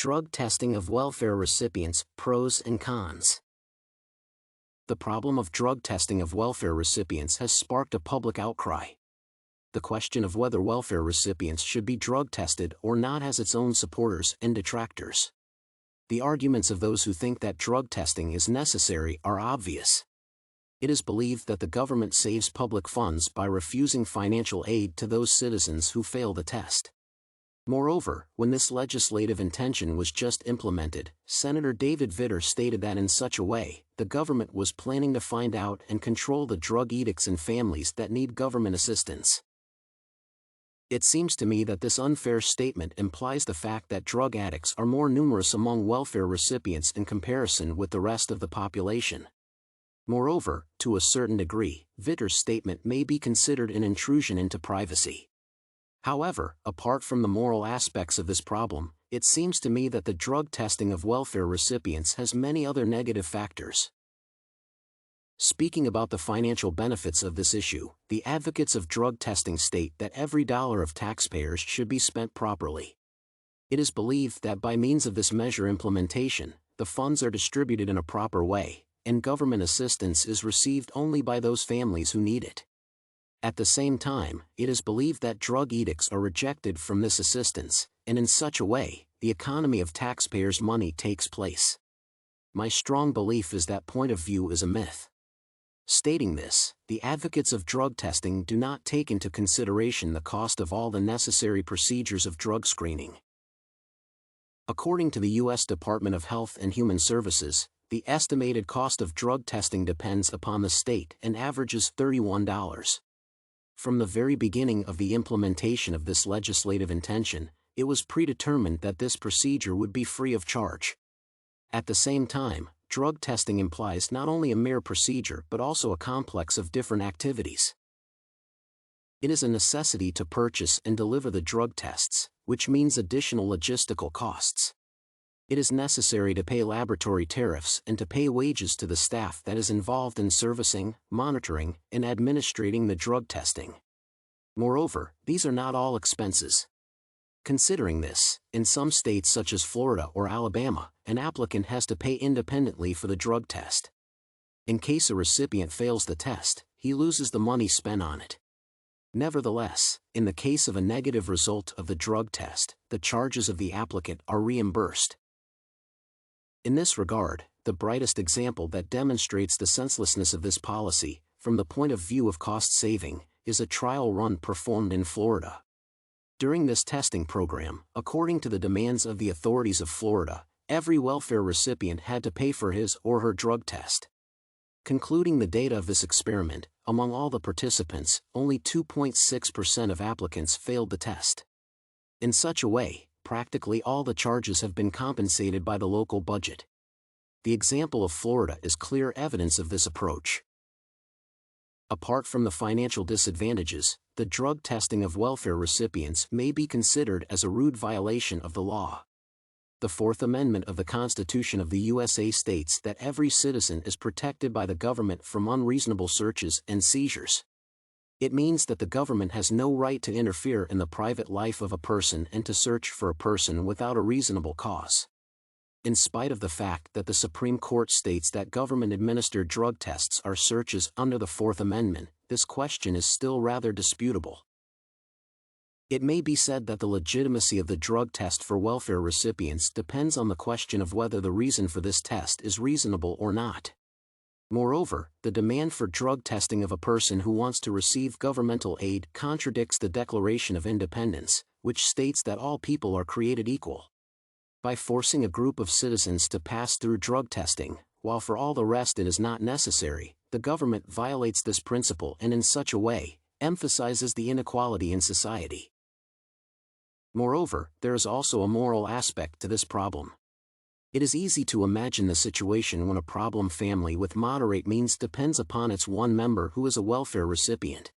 Drug testing of welfare recipients, pros and cons. The problem of drug testing of welfare recipients has sparked a public outcry. The question of whether welfare recipients should be drug tested or not has its own supporters and detractors. The arguments of those who think that drug testing is necessary are obvious. It is believed that the government saves public funds by refusing financial aid to those citizens who fail the test. Moreover, when this legislative intention was just implemented, Senator David Vitter stated that in such a way, the government was planning to find out and control the drug addicts and families that need government assistance. It seems to me that this unfair statement implies the fact that drug addicts are more numerous among welfare recipients in comparison with the rest of the population. Moreover, to a certain degree, Vitter's statement may be considered an intrusion into privacy. However, apart from the moral aspects of this problem, it seems to me that the drug testing of welfare recipients has many other negative factors. Speaking about the financial benefits of this issue, the advocates of drug testing state that every dollar of taxpayers should be spent properly. It is believed that by means of this measure implementation, the funds are distributed in a proper way, and government assistance is received only by those families who need it. At the same time, it is believed that drug addicts are rejected from this assistance, and in such a way, the economy of taxpayers' money takes place. My strong belief is that point of view is a myth. Stating this, the advocates of drug testing do not take into consideration the cost of all the necessary procedures of drug screening. According to the U.S. Department of Health and Human Services, the estimated cost of drug testing depends upon the state and averages $31. From the very beginning of the implementation of this legislative intention, it was predetermined that this procedure would be free of charge. At the same time, drug testing implies not only a mere procedure but also a complex of different activities. It is a necessity to purchase and deliver the drug tests, which means additional logistical costs. It is necessary to pay laboratory tariffs and to pay wages to the staff that is involved in servicing, monitoring, and administrating the drug testing. Moreover, these are not all expenses. Considering this, in some states such as Florida or Alabama, an applicant has to pay independently for the drug test. In case a recipient fails the test, he loses the money spent on it. Nevertheless, in the case of a negative result of the drug test, the charges of the applicant are reimbursed. In this regard, the brightest example that demonstrates the senselessness of this policy, from the point of view of cost saving, is a trial run performed in Florida. During this testing program, according to the demands of the authorities of Florida, every welfare recipient had to pay for his or her drug test. Concluding the data of this experiment, among all the participants, only 2.6% of applicants failed the test. In such a way, practically all the charges have been compensated by the local budget. The example of Florida is clear evidence of this approach. Apart from the financial disadvantages, the drug testing of welfare recipients may be considered as a rude violation of the law. The Fourth Amendment of the Constitution of the USA states that every citizen is protected by the government from unreasonable searches and seizures. It means that the government has no right to interfere in the private life of a person and to search for a person without a reasonable cause. In spite of the fact that the Supreme Court states that government-administered drug tests are searches under the Fourth Amendment, this question is still rather disputable. It may be said that the legitimacy of the drug test for welfare recipients depends on the question of whether the reason for this test is reasonable or not. Moreover, the demand for drug testing of a person who wants to receive governmental aid contradicts the Declaration of Independence, which states that all people are created equal. By forcing a group of citizens to pass through drug testing, while for all the rest it is not necessary, the government violates this principle and in such a way, emphasizes the inequality in society. Moreover, there is also a moral aspect to this problem. It is easy to imagine the situation when a problem family with moderate means depends upon its one member who is a welfare recipient.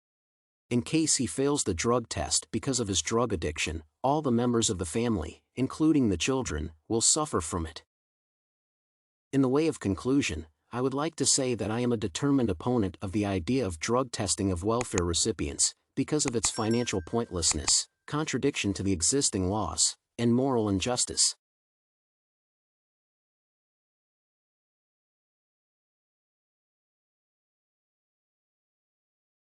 In case he fails the drug test because of his drug addiction, all the members of the family, including the children, will suffer from it. In the way of conclusion, I would like to say that I am a determined opponent of the idea of drug testing of welfare recipients, because of its financial pointlessness, contradiction to the existing laws, and moral injustice.